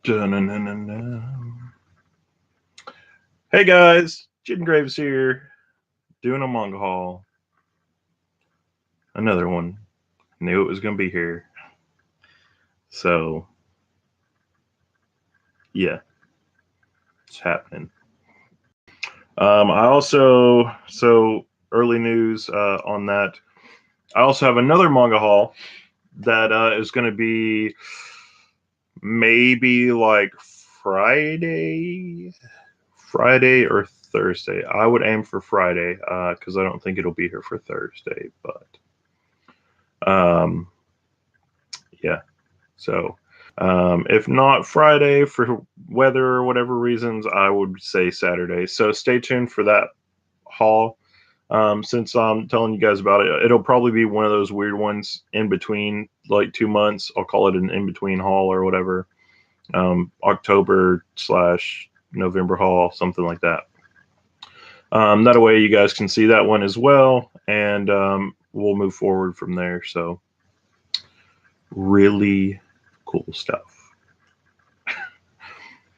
Dun-dun-dun-dun-dun. Hey guys, Jid Graves here, doing a manga haul. Another one. Knew it was going to be here. So, yeah, it's happening. I also, early news on that. I also have another manga haul that is going to be maybe like Friday or Thursday. I would aim for Friday because I don't think it'll be here for Thursday. But yeah, so if not Friday for weather or whatever reasons, I would say Saturday. So stay tuned for that haul. Since I'm telling you guys about it, it'll probably be one of those weird ones in between, like 2 months. I'll call it an in-between haul or whatever. October/November haul, something like that. That way you guys can see that one as well, and we'll move forward from there. So really cool stuff.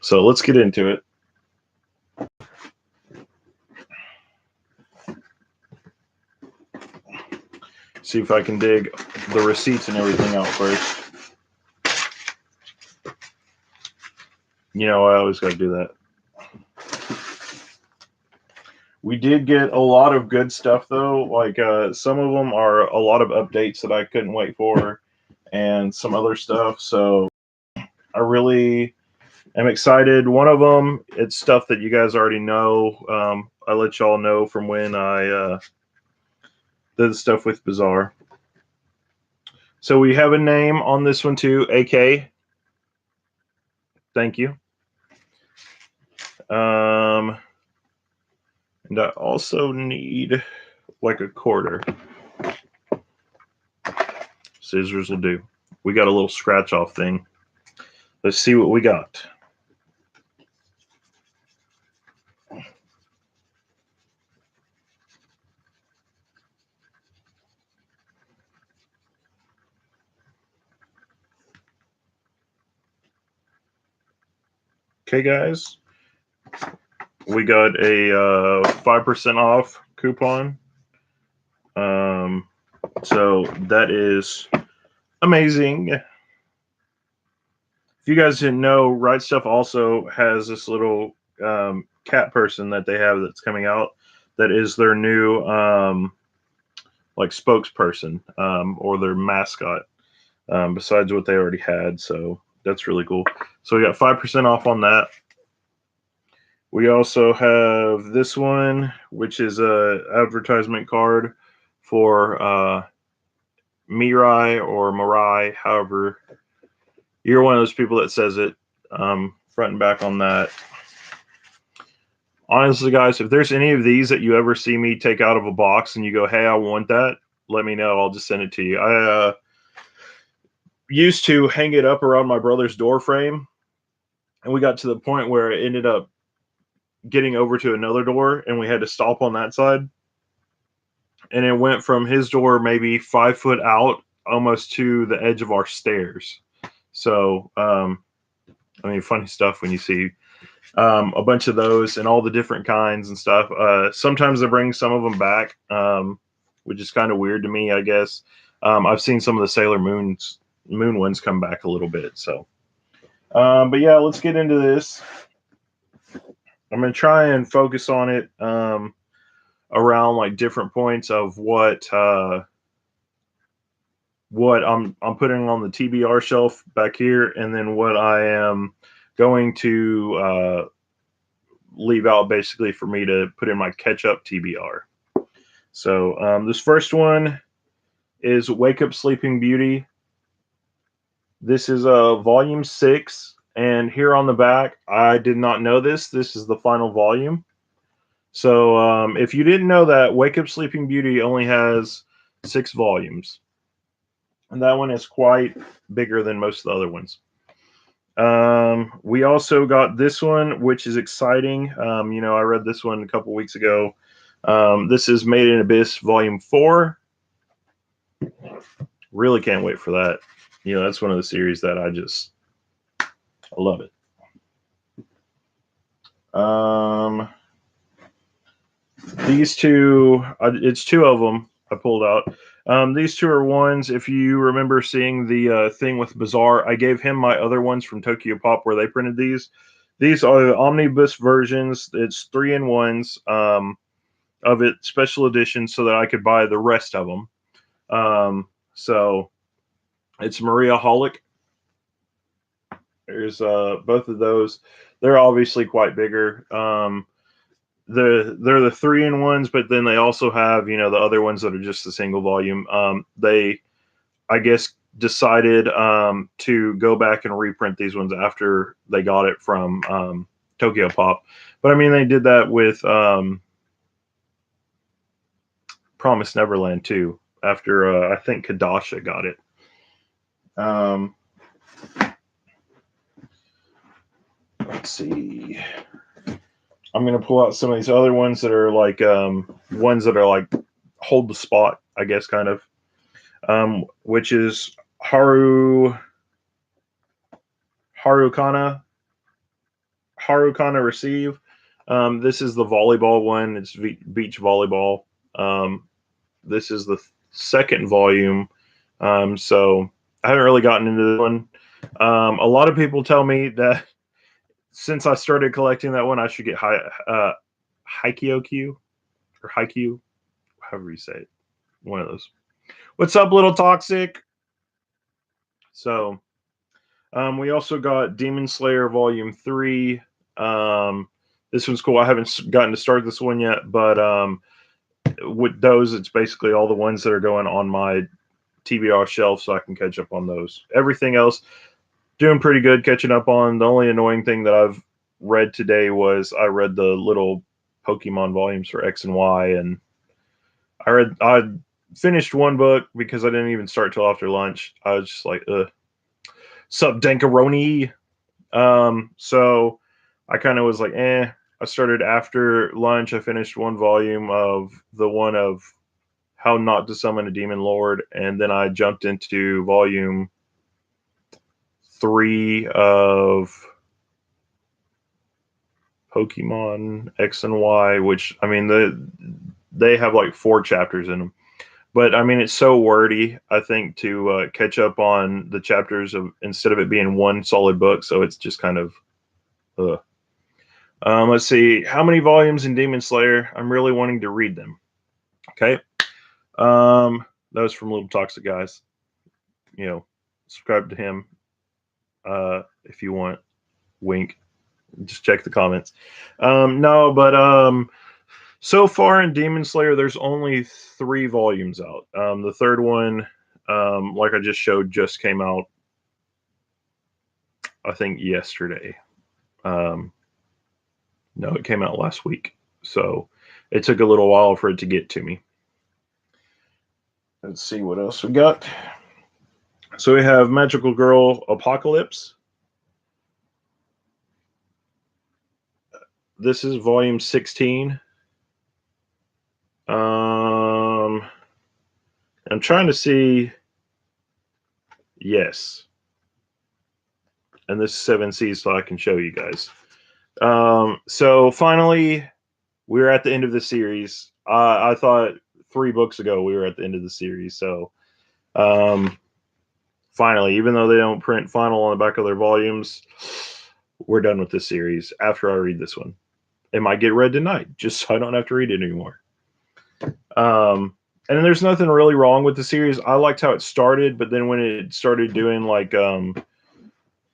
So let's get into it. See if I can dig the receipts and everything out first. You know, I always got to do that. We did get a lot of good stuff, though. Like some of them are a lot of updates that I couldn't wait for, and some other stuff. So I really am excited. One of them, it's stuff that you guys already know. I let y'all know from when I did the stuff with Bizarre. So we have a name on this one too, AK. Thank you. And I also need like a quarter. Scissors will do. We got a little scratch off thing. Let's see what we got. Okay, guys. We got a 5% off coupon. So that is amazing. If you guys didn't know, Right Stuff also has this little cat person that they have that's coming out that is their new like spokesperson or their mascot besides what they already had. So that's really cool. So we got 5% off on that. We also have this one, which is a advertisement card for Mirai or Mirai, however. You're one of those people that says it, front and back on that. Honestly, guys, if there's any of these that you ever see me take out of a box and you go, hey, I want that, let me know. I'll just send it to you. I used to hang it up around my brother's door frame, and we got to the point where it ended up getting over to another door, and we had to stop on that side. And it went from his door maybe 5 foot out almost to the edge of our stairs. So, I mean, funny stuff when you see a bunch of those and all the different kinds and stuff. Sometimes they bring some of them back, which is kind of weird to me, I guess. I've seen some of the Sailor Moon ones come back a little bit. So, but yeah, let's get into this. I'm going to try and focus on it around like different points of what I'm putting on the TBR shelf back here, and then what I am going to leave out basically for me to put in my catch-up TBR. So this first one is Wake Up Sleeping Beauty. This is volume 6. And here on the back, I did not know this. This is the final volume. So if you didn't know that, Wake Up Sleeping Beauty only has 6 volumes. And that one is quite bigger than most of the other ones. We also got this one, which is exciting. You know, I read this one a couple weeks ago. This is Made in Abyss Volume 4. Really can't wait for that. You know, that's one of the series that I love it. These two, it's two of them I pulled out. These two are ones, if you remember seeing the thing with Bizarre, I gave him my other ones from Tokyo Pop where they printed these. These are the omnibus versions. It's 3-in-1s of it, special edition, so that I could buy the rest of them. So it's Maria Holic. There's both of those. They're obviously quite bigger. They're the 3-in-1s, but then they also have, you know, the other ones that are just the single volume. They, I guess, decided to go back and reprint these ones after they got it from Tokyo Pop. But I mean, they did that with Promise Neverland too. After I think Kadasha got it. Let's see. I'm gonna pull out some of these other ones that are like ones that are like hold the spot, I guess, kind of. Which is Harukana Receive. This is the volleyball one. It's beach volleyball. This is the second volume. So I haven't really gotten into this one. A lot of people tell me that since I started collecting that one, I should get Haikyokyu or Haikyuu, however you say it. One of those. What's up, Little Toxic? So we also got Demon Slayer Volume 3. This one's cool. I haven't gotten to start this one yet, but with those, it's basically all the ones that are going on my TBR shelf, so I can catch up on those. Everything else, doing pretty good catching up on. The only annoying thing that I've read today was I read the little Pokemon volumes for X and Y, and I finished one book because I didn't even start till after lunch. I was just like, ugh. Sup, Dankaroni? So I kind of was like, eh. I started after lunch. I finished one volume of the one of How Not to Summon a Demon Lord, and then I jumped into volume 3 of Pokemon X and Y, which, I mean, they have like 4 chapters in them. But I mean, it's so wordy, I think, to catch up on the chapters of instead of it being one solid book. So it's just kind of, let's see, how many volumes in Demon Slayer? I'm really wanting to read them. Okay. That was from Little Toxic Guys. You know, subscribe to him if you want. Wink. Just check the comments. No, but so far in Demon Slayer, there's only 3 volumes out. The third one, like I just showed, just came out, I think, yesterday. No, it came out last week. So it took a little while for it to get to me. Let's see what else we got. So we have Magical Girl Apocalypse. This is volume 16. I'm trying to see. Yes. And this is 7C, so I can show you guys. So finally, we're at the end of the series. I thought 3 books ago we were at the end of the series. So finally, even though they don't print final on the back of their volumes, we're done with this series after I read this one. It might get read tonight, just so I don't have to read it anymore. And there's nothing really wrong with the series. I liked how it started, but then when it started doing like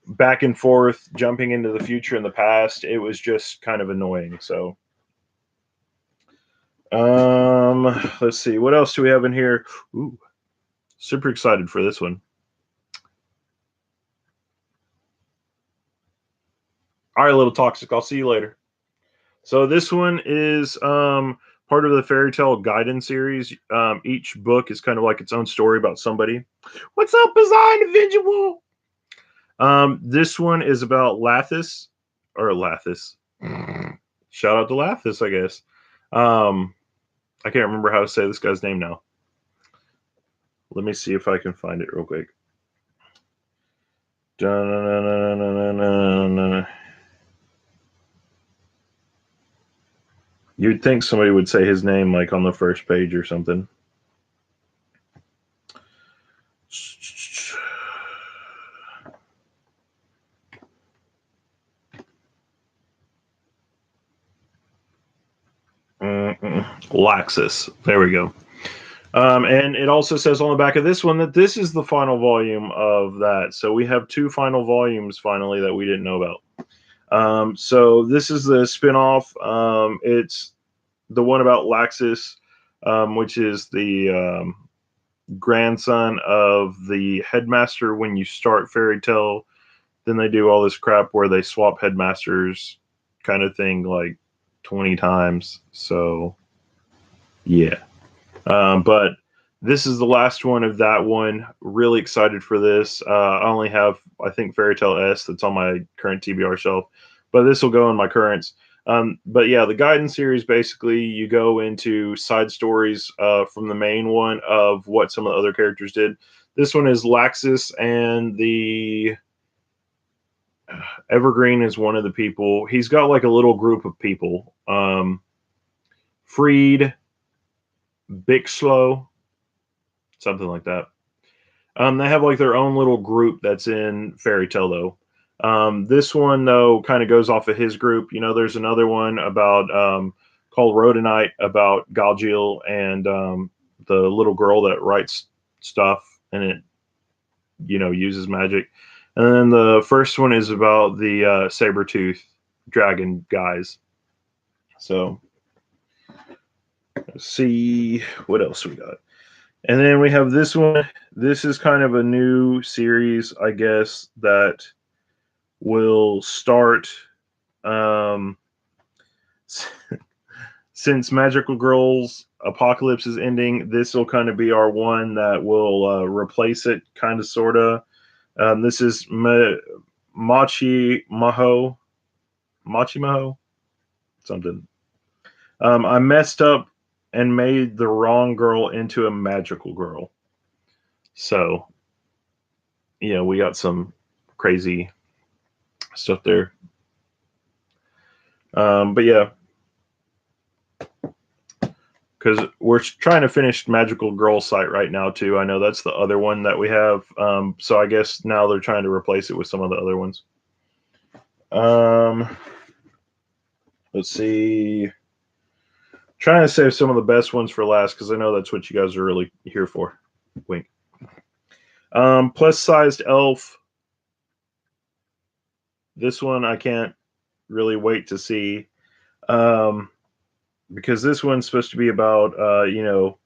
back and forth, jumping into the future and the past, it was just kind of annoying. So let's see, what else do we have in here? Ooh, super excited for this one. All right, Little Toxic, I'll see you later. So this one is part of the Fairy Tale Gaiden series. Each book is kind of like its own story about somebody. What's up, bizarre individual? This one is about Lathis, or Lathis. Shout out to Lathis, I guess. I can't remember how to say this guy's name now. Let me see if I can find it real quick. You'd think somebody would say his name like on the first page or something. Laxus. There we go. And it also says on the back of this one that this is the final volume of that. So we have 2 final volumes finally that we didn't know about. So this is the spinoff. It's the one about Laxus, which is the grandson of the headmaster when you start Fairy Tale. Then they do all this crap where they swap headmasters kind of thing like 20 times. So, yeah. But this is the last one of that one. Really excited for this. I only have, I think, Fairy Tale S that's on my current TBR shelf, but this will go in my currents. But yeah, the Gaiden series, basically, you go into side stories from the main one of what some of the other characters did. This one is Laxus, and the Evergreen is one of the people. He's got like a little group of people. Freed, Bixlow, something like that. They have like their own little group that's in Fairy Tale though. This one though kind of goes off of his group. You know, there's another one about called Rhodonite about Galgiel and the little girl that writes stuff and it, you know, uses magic. And then the first one is about the saber-tooth dragon guys. So let's see what else we got. And then we have this one. This is kind of a new series, I guess, that will start since Magical Girls Apocalypse is ending. This will kind of be our one that will replace it, kind of, sort of. This is Machi Maho, something. I messed up and made the wrong girl into a magical girl. So, you know, we got some crazy stuff there. But yeah, because we're trying to finish Magical Girl site right now too. I know that's the other one that we have. So I guess now they're trying to replace it with some of the other ones. Let's see. Trying to save some of the best ones for last because I know that's what you guys are really here for. Wink. Plus-sized elf. This one I can't really wait to see because this one's supposed to be about you know,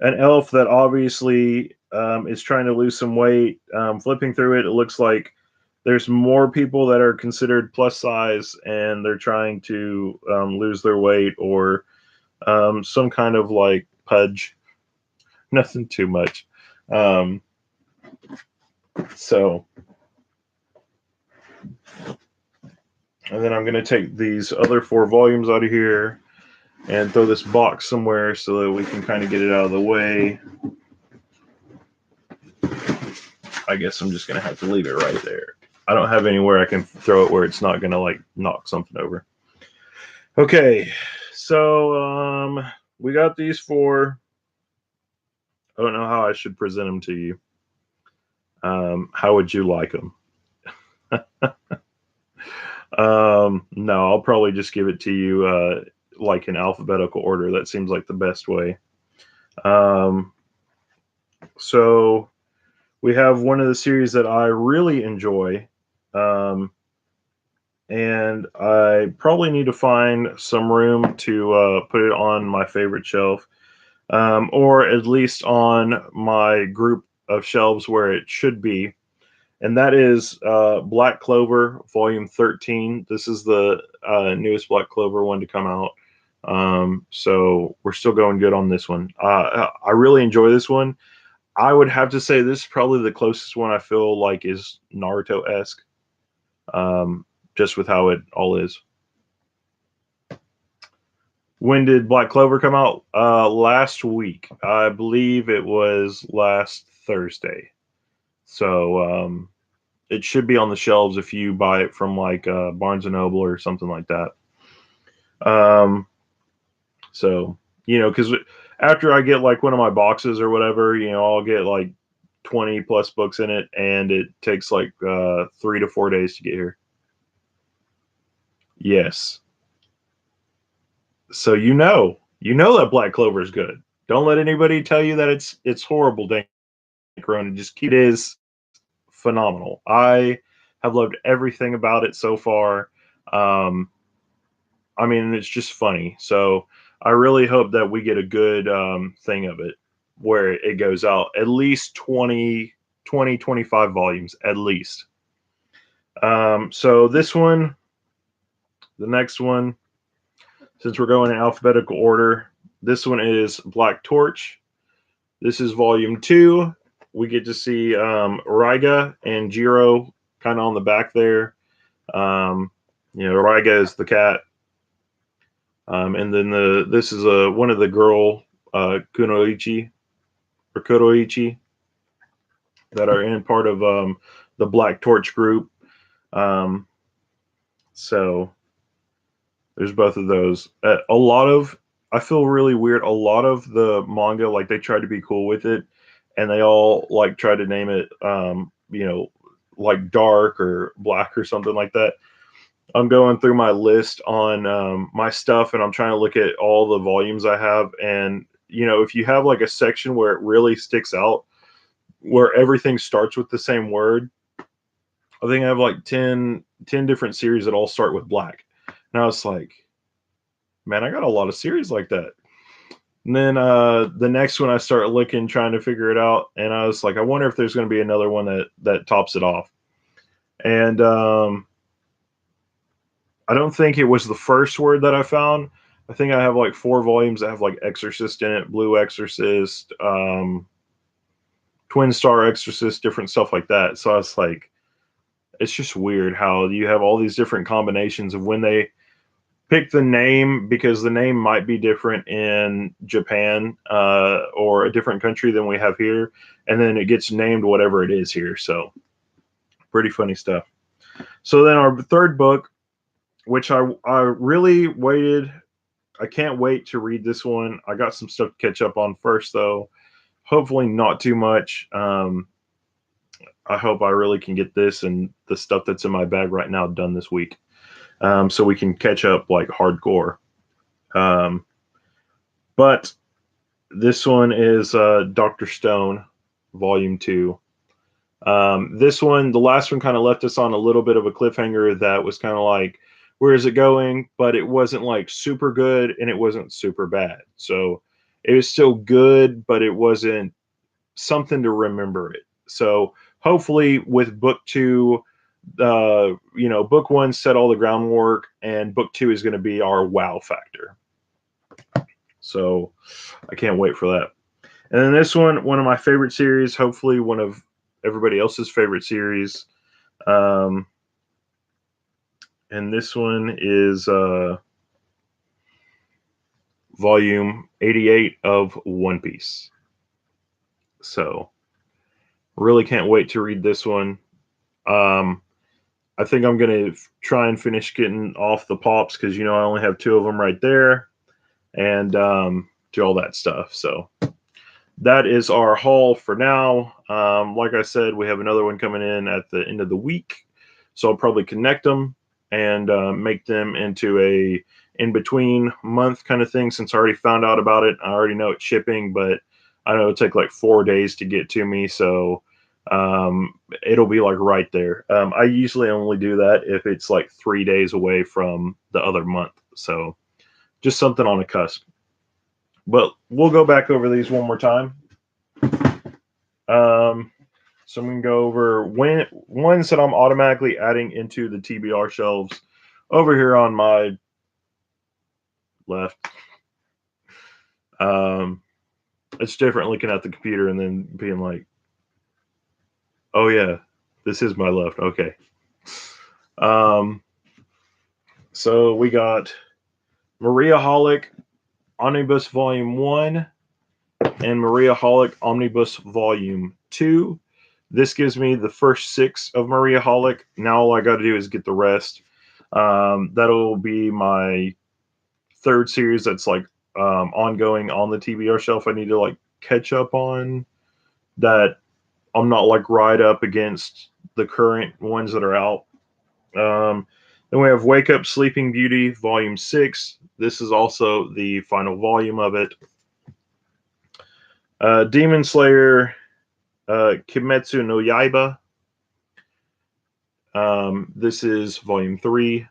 an elf that obviously is trying to lose some weight. Flipping through it, it looks like there's more people that are considered plus size and they're trying to lose their weight or some kind of like pudge. Nothing too much. So, and then I'm going to take these other 4 volumes out of here and throw this box somewhere so that we can kind of get it out of the way. I guess I'm just going to have to leave it right there. I don't have anywhere I can throw it where it's not going to like knock something over. Okay, so we got these 4. I don't know how I should present them to you. How would you like them? No, I'll probably just give it to you like in alphabetical order. That seems like the best way. So we have one of the series that I really enjoy. And I probably need to find some room to put it on my favorite shelf. Or at least on my group of shelves where it should be. And that is Black Clover, Volume 13. This is the newest Black Clover one to come out. So we're still going good on this one. I really enjoy this one. I would have to say this is probably the closest one I feel like is Naruto-esque, just with how it all is. When did Black Clover come out? Last week. I believe it was last Thursday. So it should be on the shelves if you buy it from like Barnes & Noble or something like that. So, because after I get like one of my boxes or whatever, I'll get like 20 plus books in it, and it takes like 3 to 4 days to get here. Yes. So that Black Clover is good. Don't let anybody tell you that it's horrible, Dan Corona. Just keep it is phenomenal. I have loved everything about it so far. Um, I mean, it's just funny. So I really hope that we get a good thing of it where it goes out at least 25 volumes at least. So this one, the next one, since we're going in alphabetical order, this one is Black Torch. This is volume 2. We get to see Raiga and Jiro kind of on the back there. Raiga is the cat. And then this is one of the girl Kunoichi or Kuroichi that are in part of the Black Torch group. So there's both of those. I feel really weird. A lot of the manga, like they tried to be cool with it, and they all like tried to name it, like dark or black or something like that. I'm going through my list on my stuff, and I'm trying to look at all the volumes I have. And if you have like a section where it really sticks out, where everything starts with the same word, I think I have like 10 different series that all start with black. And I was like, man, I got a lot of series like that. And then the next one I start looking, trying to figure it out, and I was like, I wonder if there's going to be another one that tops it off. And I don't think it was the first word that I found. I think I have like 4 volumes that have like Exorcist in it, Blue Exorcist, Twin Star Exorcist, different stuff like that. So I was like, it's just weird how you have all these different combinations of when they pick the name, because the name might be different in Japan or a different country than we have here, and then it gets named whatever it is here. So pretty funny stuff. So then our third book, which I really waited. I can't wait to read this one. I got some stuff to catch up on first, though. Hopefully not too much. I hope I really can get this and the stuff that's in my bag right now done this week, so we can catch up like hardcore. But this one is Dr. Stone, Volume 2. This one, the last one, kind of left us on a little bit of a cliffhanger that was kind of like, where is it going? But it wasn't like super good and it wasn't super bad. So it was still good, but it wasn't something to remember it. So hopefully with book 2, book 1 set all the groundwork, and book 2 is going to be our wow factor. So I can't wait for that. And then this one of my favorite series, hopefully one of everybody else's favorite series. And this one is volume 88 of One Piece. So really can't wait to read this one. I think I'm going to try and finish getting off the pops because, I only have 2 of them right there, and do all that stuff. So that is our haul for now. Like I said, we have another one coming in at the end of the week, so I'll probably connect them and make them into a in-between month kind of thing. Since I already found out about it, I already know it's shipping, but I know it'll take like 4 days to get to me, so it'll be like right there. I usually only do that if it's like 3 days away from the other month, so just something on the cusp. But we'll go back over these one more time. So I'm going to go over ones that I'm automatically adding into the TBR shelves over here on my left. It's different looking at the computer and then being like, oh yeah, this is my left. Okay. So we got Mariaholic Omnibus Volume 1 and Mariaholic Omnibus Volume 2. This gives me the first 6 of Mariaholic. Now all I got to do is get the rest. That'll be my third series that's like ongoing on the TBR shelf I need to like catch up on, that I'm not like right up against the current ones that are out. Then we have Wake Up Sleeping Beauty Volume 6. This is also the final volume of it. Demon Slayer Kimetsu no Yaiba. This is Volume 3.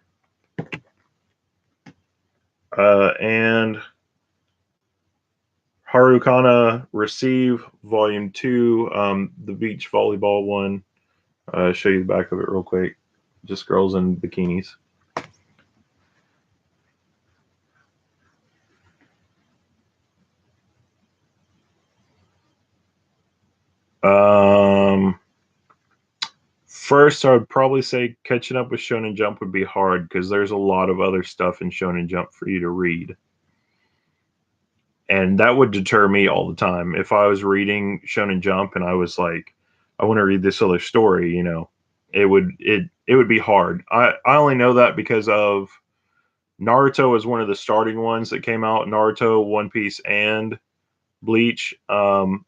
And Harukana Receive Volume 2, the beach volleyball one. Show you the back of it real quick. Just girls in bikinis. First, I would probably say catching up with Shonen Jump would be hard because there's a lot of other stuff in Shonen Jump for you to read. And that would deter me all the time. If I was reading Shonen Jump and I was like, I want to read this other story, you know, it would be hard. I only know that because of Naruto was one of the starting ones that came out. Naruto, One Piece, and Bleach. And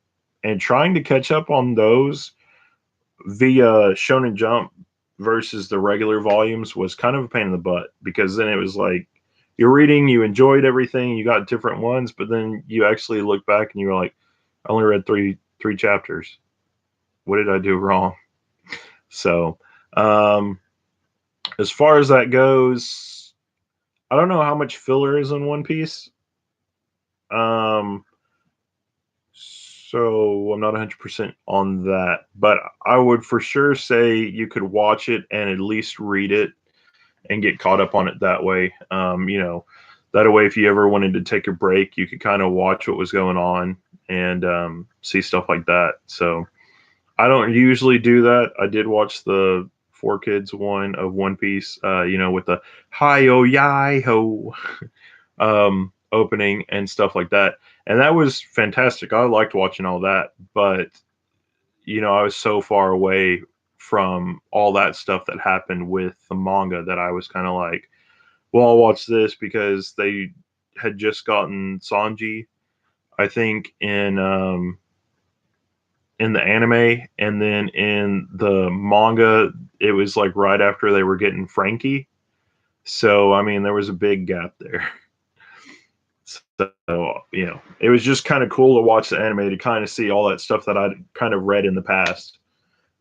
trying to catch up on those via Shonen Jump versus the regular volumes was kind of a pain in the butt, because then it was like you're reading, you enjoyed everything, you got different ones, but then you actually look back and you're like, I only read three chapters. What did I do wrong? So, as far as that goes, I don't know how much filler is in One Piece. So I'm not 100% on that, but I would for sure say you could watch it and at least read it and get caught up on it that way. You know, that way, if you ever wanted to take a break, you could kind of watch what was going on and see stuff like that. So I don't usually do that. I did watch the Four Kids one of One Piece, you know, with the hi oh yai ho opening and stuff like that. And that was fantastic. I liked watching all that, but you know, I was so far away from all that stuff that happened with the manga that I was kind of like, well, I'll watch this because they had just gotten Sanji, I think, in the anime, and then in the manga, it was like right after they were getting Frankie. So I mean, there was a big gap there. So, you know, it was just kind of cool to watch the anime to kind of see all that stuff that I'd kind of read in the past,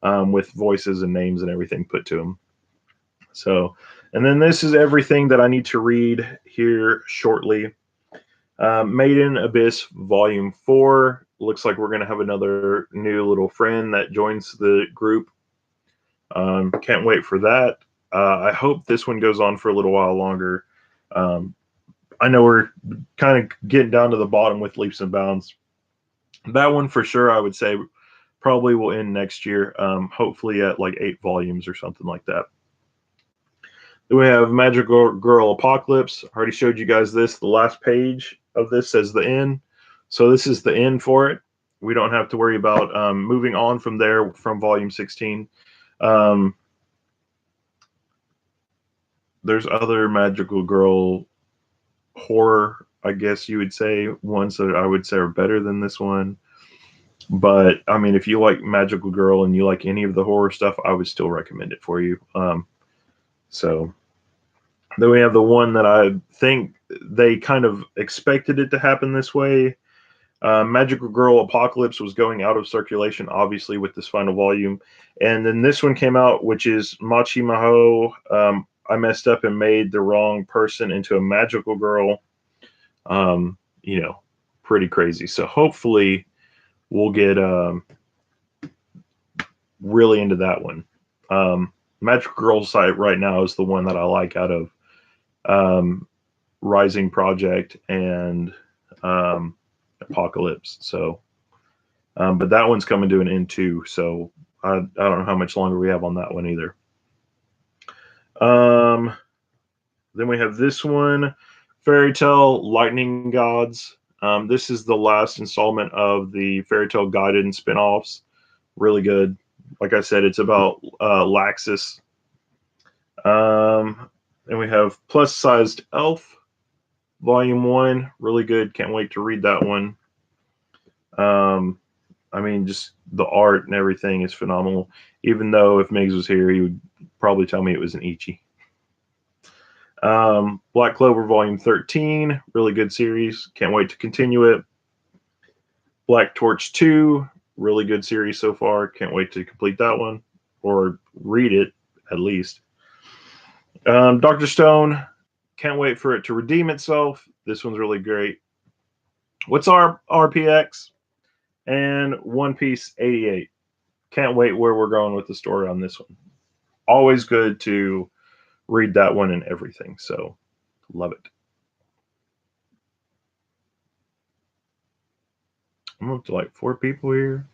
with voices and names and everything put to them. So, and then this is everything that I need to read here shortly. Maiden Abyss Volume 4. Looks like we're going to have another new little friend that joins the group. Can't wait for that. I hope this one goes on for a little while longer. I know we're kind of getting down to the bottom with leaps and bounds. That one for sure, I would say, probably will end next year. Hopefully at like 8 volumes or something like that. Then we have Magical Girl Apocalypse. I already showed you guys this. The last page of this says the end. So this is the end for it. We don't have to worry about moving on from there from volume 16. There's other Magical Girl horror, I guess you would say, ones that I would say are better than this one. But I mean, if you like Magical Girl and you like any of the horror stuff, I would still recommend it for you. So then we have the one that I think they kind of expected it to happen this way. Magical Girl Apocalypse was going out of circulation, obviously, with this final volume. And then this one came out, which is Machi Maho. I messed up and made the wrong person into a magical girl. You know, pretty crazy. So hopefully we'll get really into that one. Magical Girl site right now is the one that I like out of Rising Project and Apocalypse. So, but that one's coming to an end too. So I don't know how much longer we have on that one either. Then we have this one, Fairy Tale Lightning Gods. This is the last installment of the Fairy Tale Gaiden spinoffs. Really good. Like I said, it's about Laxus. Then we have Plus Sized Elf. Volume 1, really good. Can't wait to read that one. I mean, just the art and everything is phenomenal. Even though if Miggs was here, he would probably tell me it was an Ichi. Black Clover Volume 13, really good series. Can't wait to continue it. Black Torch 2, really good series so far. Can't wait to complete that one or read it at least. Dr. Stone, can't wait for it to redeem itself. This one's really great. What's our RPX? And One Piece 88. Can't wait where we're going with the story on this one. Always good to read that one and everything. So love it. I'm up to like 4 people here.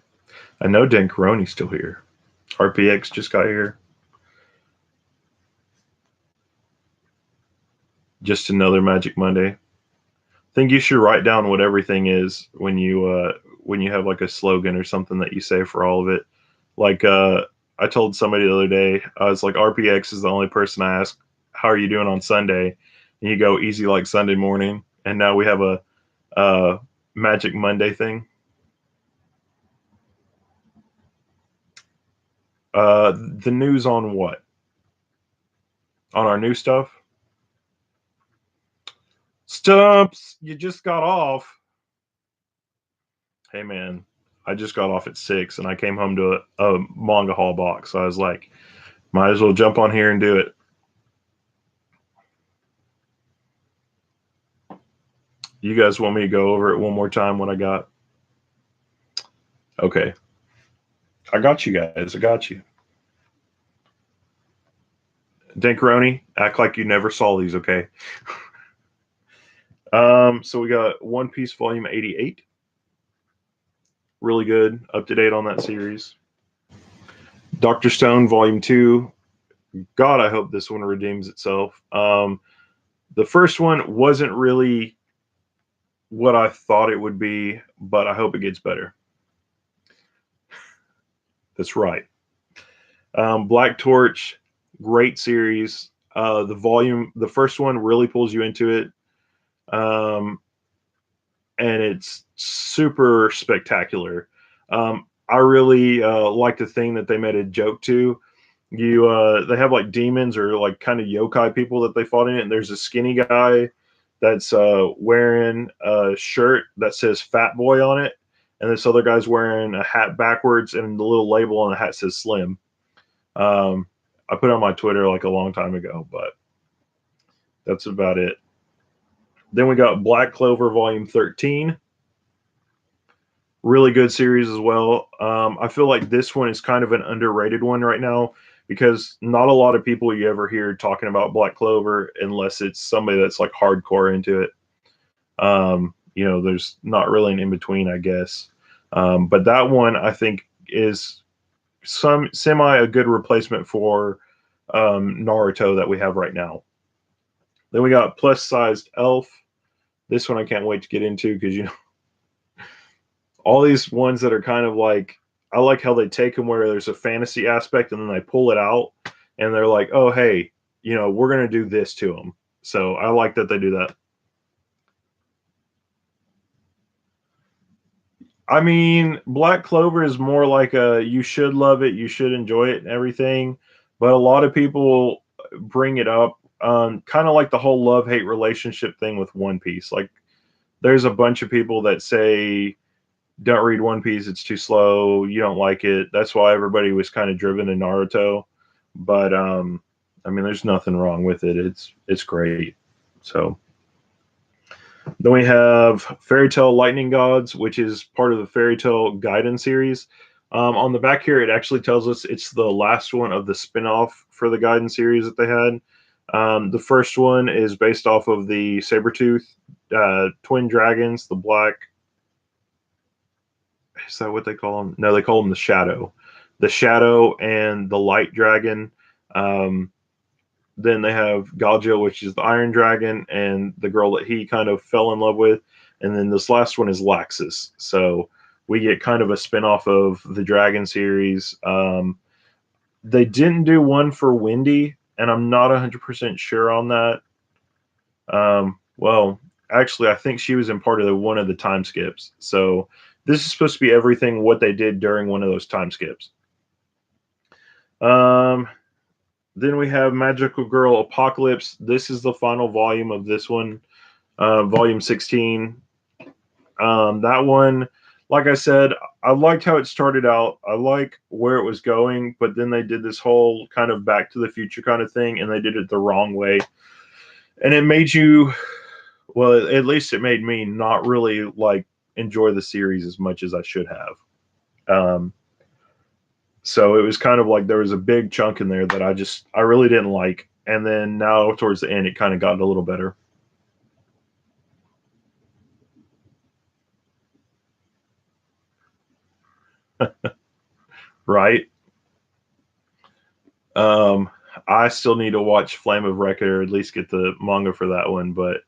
I know Dan Caroni's still here. RPX just got here. Just another Magic Monday. I think you should write down what everything is when you have like a slogan or something that you say for all of it. Like I told somebody the other day, I was like, RPX is the only person I ask, how are you doing on Sunday? And you go, easy like Sunday morning. And now we have a Magic Monday thing. The news on what? On our new stuff? Stumps, you just got off. Hey man, I just got off at 6 and I came home to a manga haul box. So I was like, might as well jump on here and do it. You guys want me to go over it one more time what I got? Okay. I got you guys. I got you. Dankaroni, act like you never saw these, okay? So we got One Piece Volume 88. Really good. Up to date on that series. Dr. Stone Volume 2. God, I hope this one redeems itself. The first one wasn't really what I thought it would be, but I hope it gets better. That's right. Black Torch, great series. The first one really pulls you into it. And it's super spectacular. I really like the thing that they made a joke to. They have like demons or like kind of yokai people that they fought in it. And there's a skinny guy that's wearing a shirt that says Fat Boy on it, and this other guy's wearing a hat backwards, and the little label on the hat says Slim. I put it on my Twitter like a long time ago, but that's about it. Then we got Black Clover Volume 13. Really good series as well. I feel like this one is kind of an underrated one right now because not a lot of people you ever hear talking about Black Clover unless it's somebody that's like hardcore into it. There's not really an in-between, I guess. But that one I think is some semi a good replacement for Naruto that we have right now. Then we got Plus Sized Elf. This one I can't wait to get into because all these ones that are kind of like, I like how they take them where there's a fantasy aspect and then they pull it out and they're like, oh hey, we're gonna do this to them. So I like that they do that. I mean, Black Clover is more like you should love it, you should enjoy it and everything, but a lot of people bring it up, kind of like the whole love-hate relationship thing with One Piece. Like, there's a bunch of people that say, don't read One Piece, it's too slow, you don't like it. That's why everybody was kind of driven to Naruto. But, I mean, there's nothing wrong with it. It's great. So then we have Fairy Tail Lightning Gods, which is part of the Fairy Tail Gaiden series. On the back here, it actually tells us it's the last one of the spin-off for the Gaiden series that they had. The first one is based off of the Sabretooth twin dragons, the black. Is that what they call them? No, they call them the Shadow. The Shadow and the Light Dragon. Then they have Galgia, which is the Iron Dragon, and the girl that he kind of fell in love with. And then this last one is Laxus. So we get kind of a spinoff of the Dragon series. They didn't do one for Wendy, and I'm not 100% sure on that. Well, actually, I think she was in part of one of the time skips. So this is supposed to be everything what they did during one of those time skips. Then we have Magical Girl Apocalypse. This is the final volume of this one, volume 16. That one, like I said, I liked how it started out. I like where it was going, but then they did this whole kind of Back to the Future kind of thing, and they did it the wrong way. And it made you, well, at least it made me not really like enjoy the series as much as I should have. So it was kind of like there was a big chunk in there that I really didn't like. And then now towards the end, it kind of got a little better. Right. Um, I still need to watch Flame of Recca, or at least get the manga for that one. But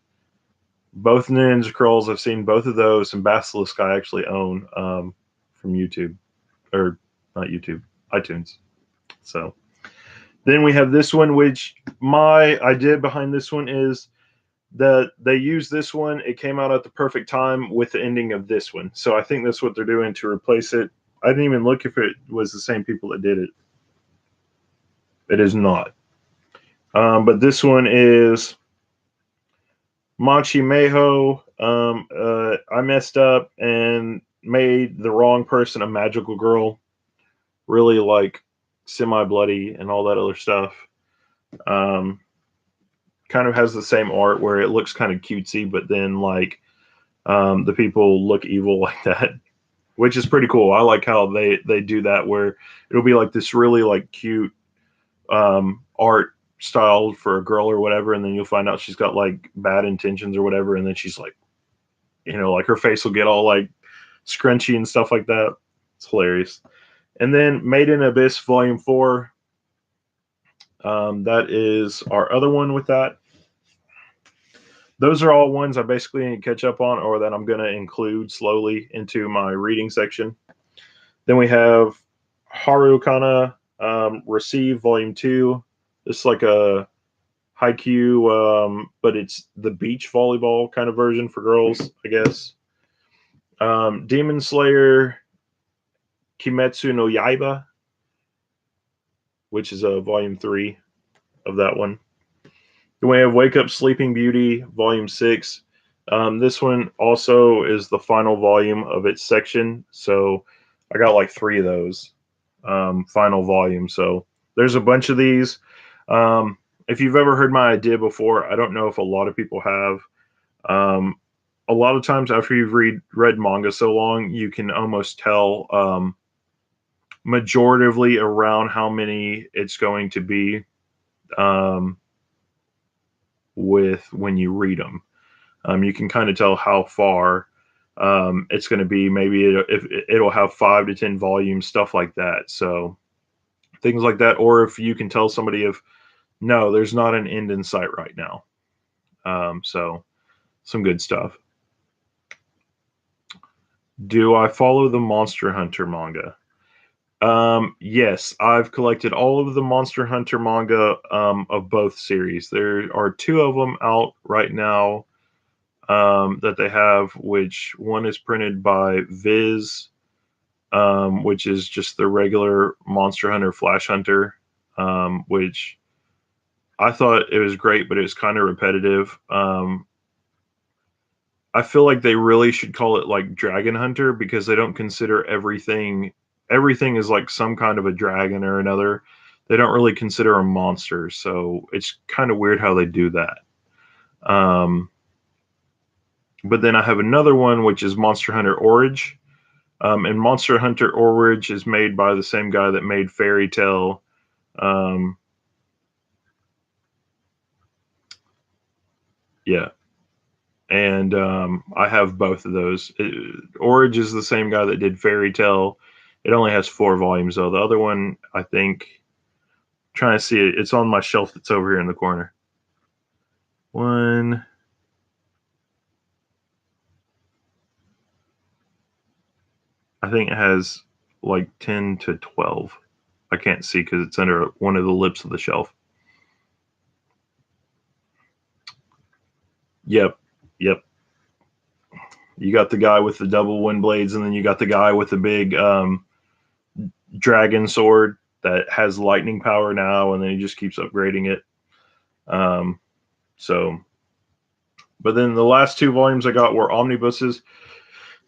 both Ninja Scrolls, I've seen both of those, and Basilisk I actually own from YouTube, or not YouTube, iTunes. So then we have this one, which my idea behind this one is that they used this one. It came out at the perfect time with the ending of this one. So I think that's what they're doing to replace it. I didn't even look if it was the same people that did it. It is not. But this one is Machi Meho. I messed up and made the wrong person a magical girl. Really like semi bloody and all that other stuff. Um, Kind of has the same art where it looks kind of cutesy, but then like the people look evil like that, which is pretty cool. I like how they do that where it'll be like this really like cute art style for a girl or whatever, and then you'll find out she's got like bad intentions or whatever, and then she's like, like her face will get all like scrunchy and stuff like that. It's hilarious. And then Made in Abyss Volume 4. That is our other one with that. Those are all ones I basically need to catch up on, or that I'm going to include slowly into my reading section. Then we have Harukana Receive Volume 2. It's like a Haikyuu, but it's the beach volleyball kind of version for girls, I guess. Demon Slayer Kimetsu no Yaiba, which is a Volume 3 of that one. Then we have Wake Up Sleeping Beauty, Volume 6. This one also is the final volume of its section. So I got like 3 of those final volumes. So there's a bunch of these. If you've ever heard my idea before, I don't know if a lot of people have. A lot of times after you've read manga so long, you can almost tell majoritively around how many it's going to be with when you read them. You can kind of tell how far it's going to be. Maybe it'll have 5 to 10 volumes, stuff like that. So things like that. Or if you can tell somebody if, no, there's not an end in sight right now. So some good stuff. Do I follow the Monster Hunter manga? Yes, I've collected all of the Monster Hunter manga of both series. There are 2 of them out right now that they have, which one is printed by Viz, which is just the regular Monster Hunter Flash Hunter, which I thought it was great, but it was kind of repetitive. I feel like they really should call it like Dragon Hunter, because they don't consider everything is like some kind of a dragon or another. They don't really consider them monsters, so it's kind of weird how they do that. But then I have another one, which is Monster Hunter Origin. And Monster Hunter Origin is made by the same guy that made Fairy Tail. Yeah. And I have both of those. Origin is the same guy that did Fairy Tail. It only has 4 volumes, though. The other one, I think, trying to see it. It's on my shelf that's over here in the corner. One. I think it has like 10 to 12. I can't see because it's under one of the lips of the shelf. Yep. You got the guy with the double wind blades, and then you got the guy with the big dragon sword that has lightning power now, and then he just keeps upgrading it. So, but then the last 2 volumes I got were omnibuses.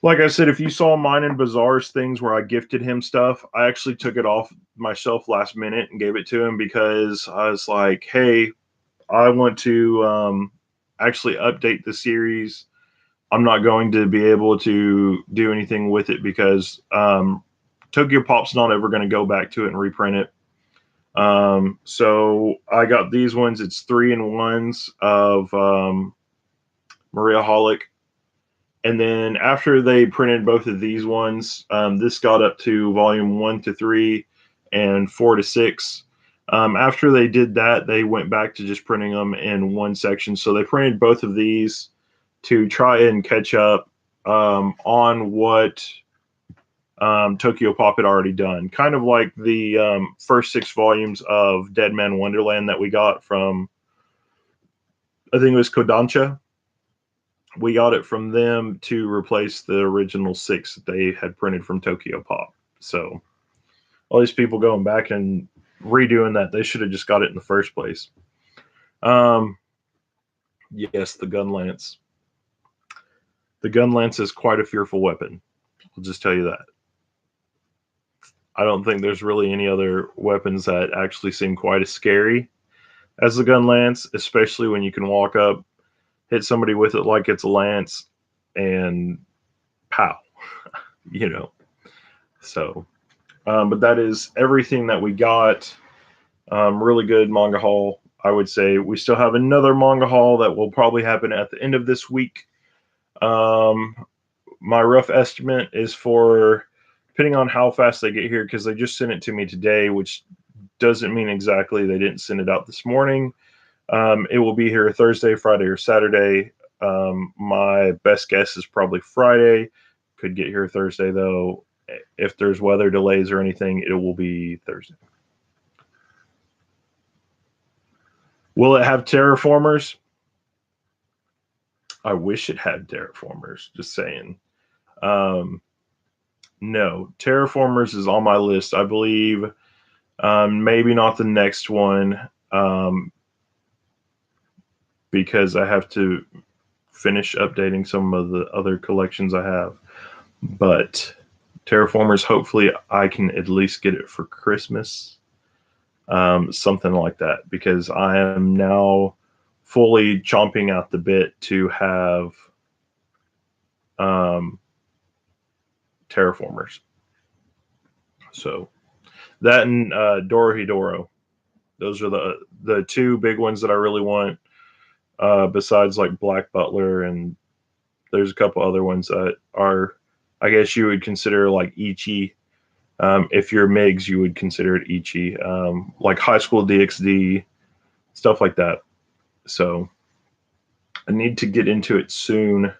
Like I said, if you saw mine and Bazaar's things where I gifted him stuff, I actually took it off my shelf last minute and gave it to him because I was like, hey, I want to actually update the series. I'm not going to be able to do anything with it because Tokyo Pop's not ever going to go back to it and reprint it. So I got these ones. It's 3-in-1s of Maria Holic. And then after they printed both of these ones, this got up to volume 1 to 3 and 4 to 6. After they did that, they went back to just printing them in one section. So they printed both of these to try and catch up on what Tokyo Pop had already done. Kind of like the first 6 volumes of Dead Man Wonderland that we got from, I think it was Kodansha. We got it from them to replace the original 6 that they had printed from Tokyo Pop. So all these people going back and redoing that, they should have just got it in the first place. Yes, the gun lance. The gun lance is quite a fearful weapon. I'll just tell you that. I don't think there's really any other weapons that actually seem quite as scary as the gun lance, especially when you can walk up, hit somebody with it like it's a lance, and pow, you know. So, but that is everything that we got. Really good manga haul, I would say. We still have another manga haul that will probably happen at the end of this week. My rough estimate is for, depending on how fast they get here, because they just sent it to me today, which doesn't mean exactly they didn't send it out this morning. It will be here Thursday, Friday, or Saturday. My best guess is probably Friday. Could get here Thursday, though. If there's weather delays or anything, it will be Thursday. Will it have terraformers? I wish it had terraformers, just saying. No, terraformers is on my list. I believe maybe not the next one, because I have to finish updating some of the other collections I have. But terraformers, hopefully I can at least get it for Christmas, something like that, because I am now fully chomping out the bit to have terraformers. So that and Dorohedoro, those are the 2 big ones that I really want. Besides like Black Butler, and there's a couple other ones that are, I guess you would consider like Ichi. If you're MIGs, you would consider it Ichi. Like High School DxD, stuff like that. So I need to get into it soon.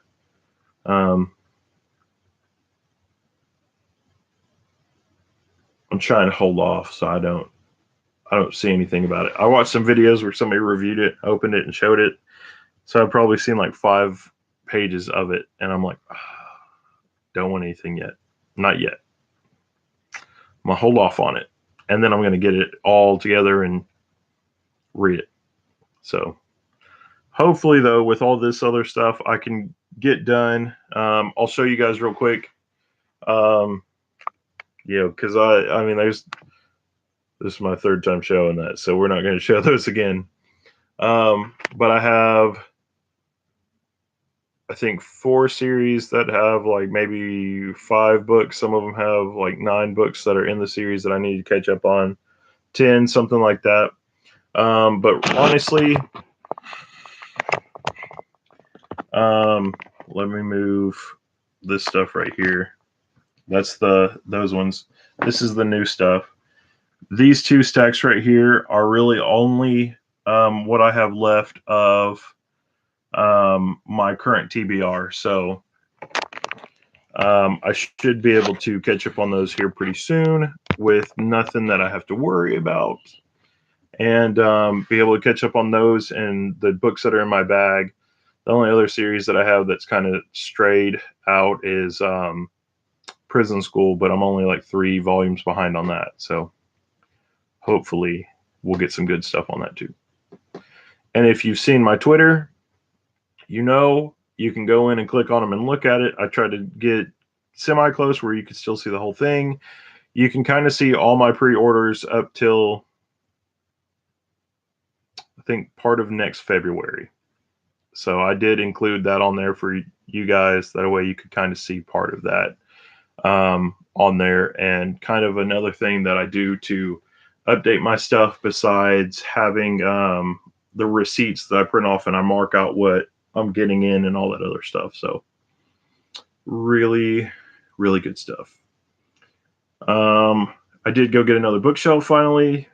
I'm trying to hold off so I don't see anything about it. I watched some videos where somebody reviewed it, opened it, and showed it. So I've probably seen like 5 pages of it, and I'm like, don't want anything yet. Not yet. I'm going to hold off on it, and then I'm going to get it all together and read it. So hopefully, though, with all this other stuff, I can get done. I'll show you guys real quick. Because I mean, this is my 3rd time showing that, so we're not going to show those again. But I have, I think, 4 series that have like maybe 5 books. Some of them have like 9 books that are in the series that I need to catch up on. 10, something like that. But honestly, let me move this stuff right here. That's those ones. This is the new stuff. These 2 stacks right here are really only what I have left of my current TBR. So I should be able to catch up on those here pretty soon with nothing that I have to worry about, and be able to catch up on those and the books that are in my bag. The only other series that I have that's kind of strayed out is Prison School, but I'm only like 3 volumes behind on that. So hopefully we'll get some good stuff on that too. And if you've seen my Twitter, you know you can go in and click on them and look at it. I tried to get semi close where you can still see the whole thing. You can kind of see all my pre-orders up till I think part of next February. So I did include that on there for you guys. That way you could kind of see part of that on there. And kind of another thing that I do to update my stuff besides having the receipts that I print off and I mark out what I'm getting in and all that other stuff. So really, really good stuff. I did go get another bookshelf finally.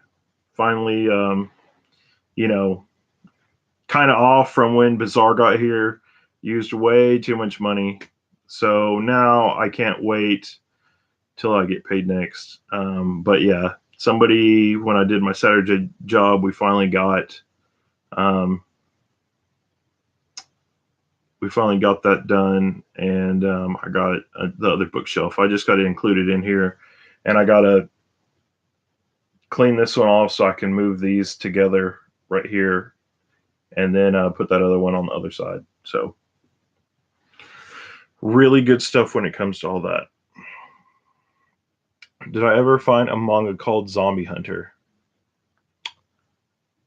You know, kind of off from when Bazaar got here. Used way too much money. So now I can't wait till I get paid next. But yeah, somebody, when I did my Saturday job, we finally got that done, and I got the other bookshelf. I just got to include it in here, and I got to clean this one off so I can move these together right here, and then put that other one on the other side. So really good stuff when it comes to all that. Did I ever find a manga called Zombie Hunter?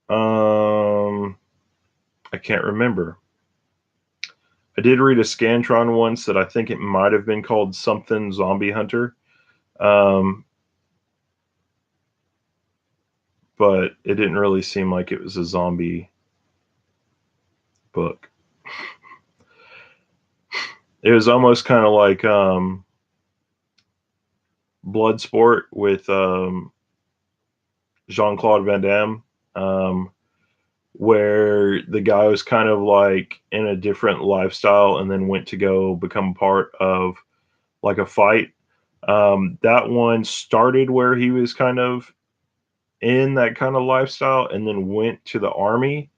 I can't remember. I did read a Scantron once that I think it might have been called something Zombie Hunter. But it didn't really seem like it was a zombie book. It was almost kind of like Bloodsport with Jean-Claude Van Damme, where the guy was kind of like in a different lifestyle and then went to go become part of like a fight. That one started where he was kind of in that kind of lifestyle and then went to the army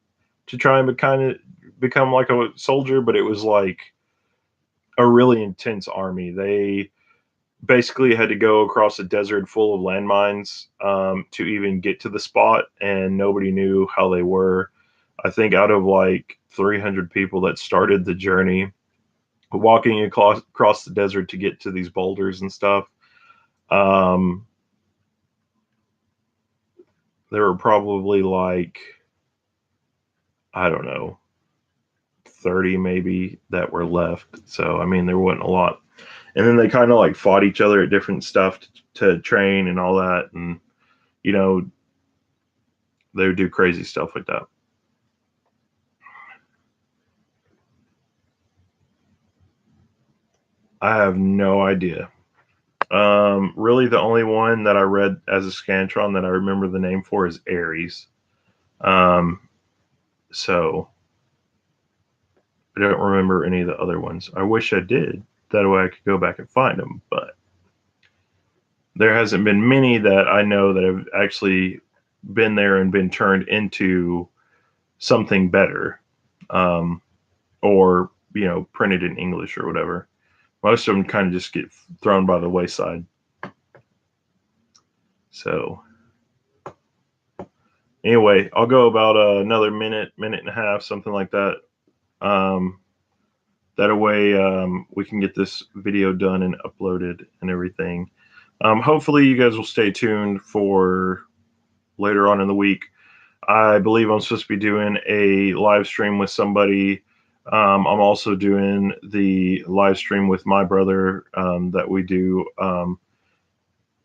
to try and kind of become like a soldier, but it was like a really intense army. They basically had to go across a desert full of landmines to even get to the spot, and nobody knew how they were. I think out of like 300 people that started the journey, walking across the desert to get to these boulders and stuff, there were probably like, I don't know, 30 maybe that were left. So, I mean, there wasn't a lot. And then they kind of like fought each other at different stuff to train and all that. And, you know, they would do crazy stuff like that. I have no idea. Really, the only one that I read as a Scantron that I remember the name for is Aries. So I don't remember any of the other ones. I wish I did. That way I could go back and find them, but there hasn't been many that I know that have actually been there and been turned into something better, or, you know, printed in English or whatever. Most of them kind of just get thrown by the wayside. So anyway, I'll go about another minute and a half, something like that. That way we can get this video done and uploaded and everything. Hopefully you guys will stay tuned for later on in the week. I believe I'm supposed to be doing a live stream with somebody. I'm also doing the live stream with my brother that we do.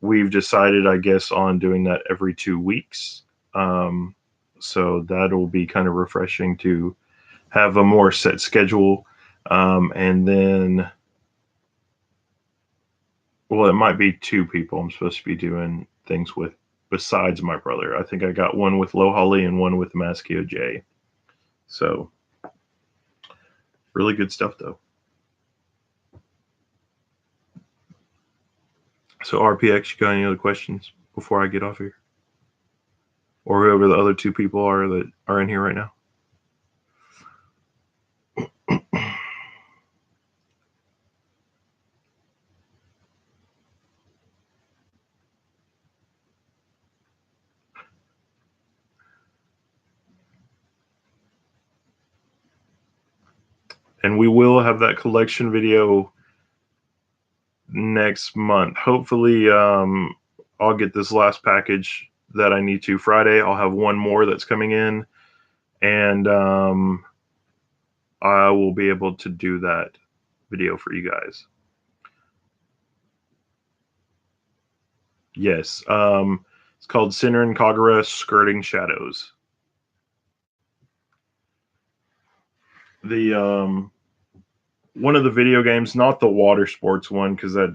We've decided, I guess, on doing that every 2 weeks. So that'll be kind of refreshing to have a more set schedule. And then, well, it might be 2 people I'm supposed to be doing things with besides my brother. I think I got one with Low Holly and one with Maschio J. So really good stuff, though. So RPX, you got any other questions before I get off here? Or whoever the other 2 people are that are in here right now? And we will have that collection video next month. Hopefully, I'll get this last package that I need to Friday. I'll have one more that's coming in, and I will be able to do that video for you guys. Yes, it's called Senran Kagura Skirting Shadows. The one of the video games, not the water sports one, because that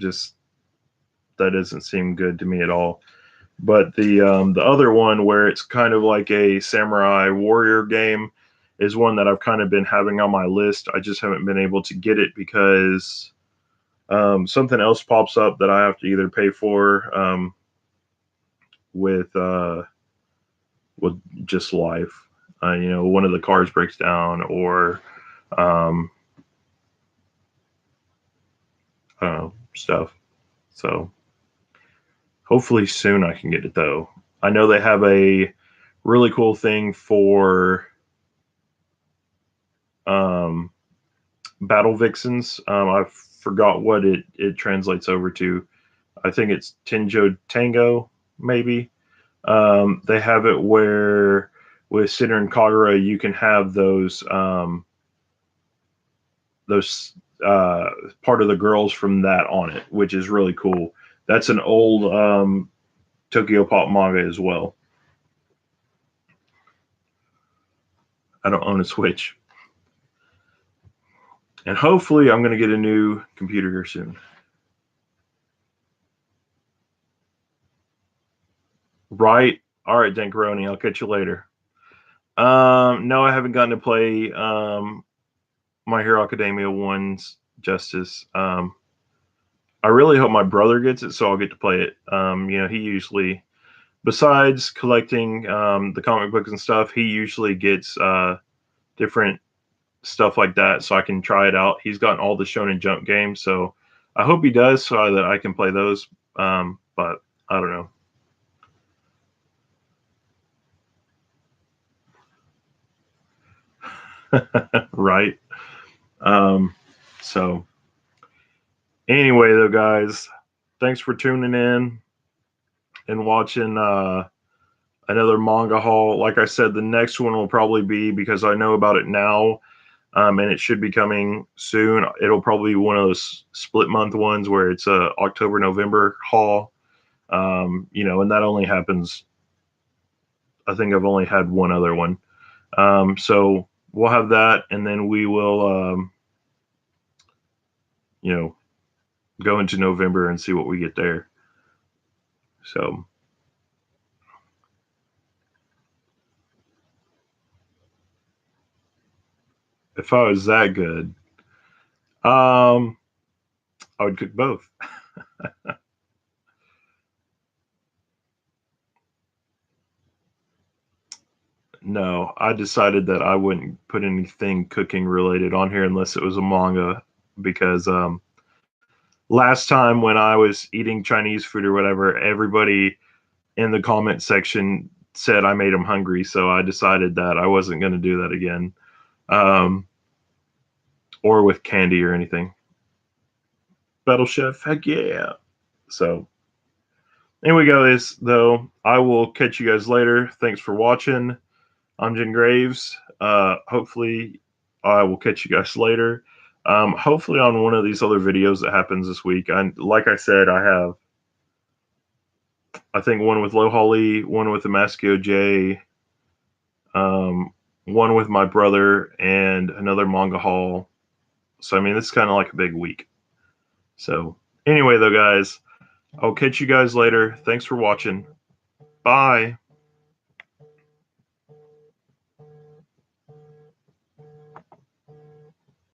doesn't seem good to me at all. But the other one where it's kind of like a samurai warrior game is one that I've kind of been having on my list. I just haven't been able to get it because something else pops up that I have to either pay for with just life. One of the cars breaks down, or I don't know, stuff. So hopefully soon I can get it though. I know they have a really cool thing for battle vixens. I forgot what it translates over to. I think it's Tenjo Tango, maybe. They have it where with Senran Kagura you can have those part of the girls from that on it, which is really cool. That's an old Tokyo Pop manga as well. I don't own a Switch. And hopefully I'm going to get a new computer here soon. Right. All right, Dankaroni. I'll catch you later. No, I haven't gotten to play My Hero Academia 1's Justice. I really hope my brother gets it so I'll get to play it. He usually, besides collecting the comic books and stuff, he usually gets different stuff like that so I can try it out. He's gotten all the Shonen Jump games, so I hope he does so that I can play those. But I don't know. Right. So anyway, though, guys, thanks for tuning in and watching another manga haul. Like I said, the next one will probably be, because I know about it now, and it should be coming soon. It'll probably be one of those split month ones where it's a October, November haul. And that only happens. I think I've only had one other one. So we'll have that, and then we will, go into November and see what we get there. So if I was that good, I would cook both. No, I decided that I wouldn't put anything cooking related on here unless it was a manga, because last time when I was eating Chinese food or whatever, everybody in the comment section said I made them hungry, so I decided that I wasn't going to do that again, or with candy or anything. Battle Chef, heck yeah. So anyway, guys, though, I will catch you guys later. Thanks for watching. I'm Jen Graves. Hopefully, I will catch you guys later. Hopefully, on one of these other videos that happens this week. Like I said, I think one with Low Holly, one with the Masco J, one with my brother, and another manga haul. So, I mean, this is kind of like a big week. So, anyway, though, guys, I'll catch you guys later. Thanks for watching. Bye.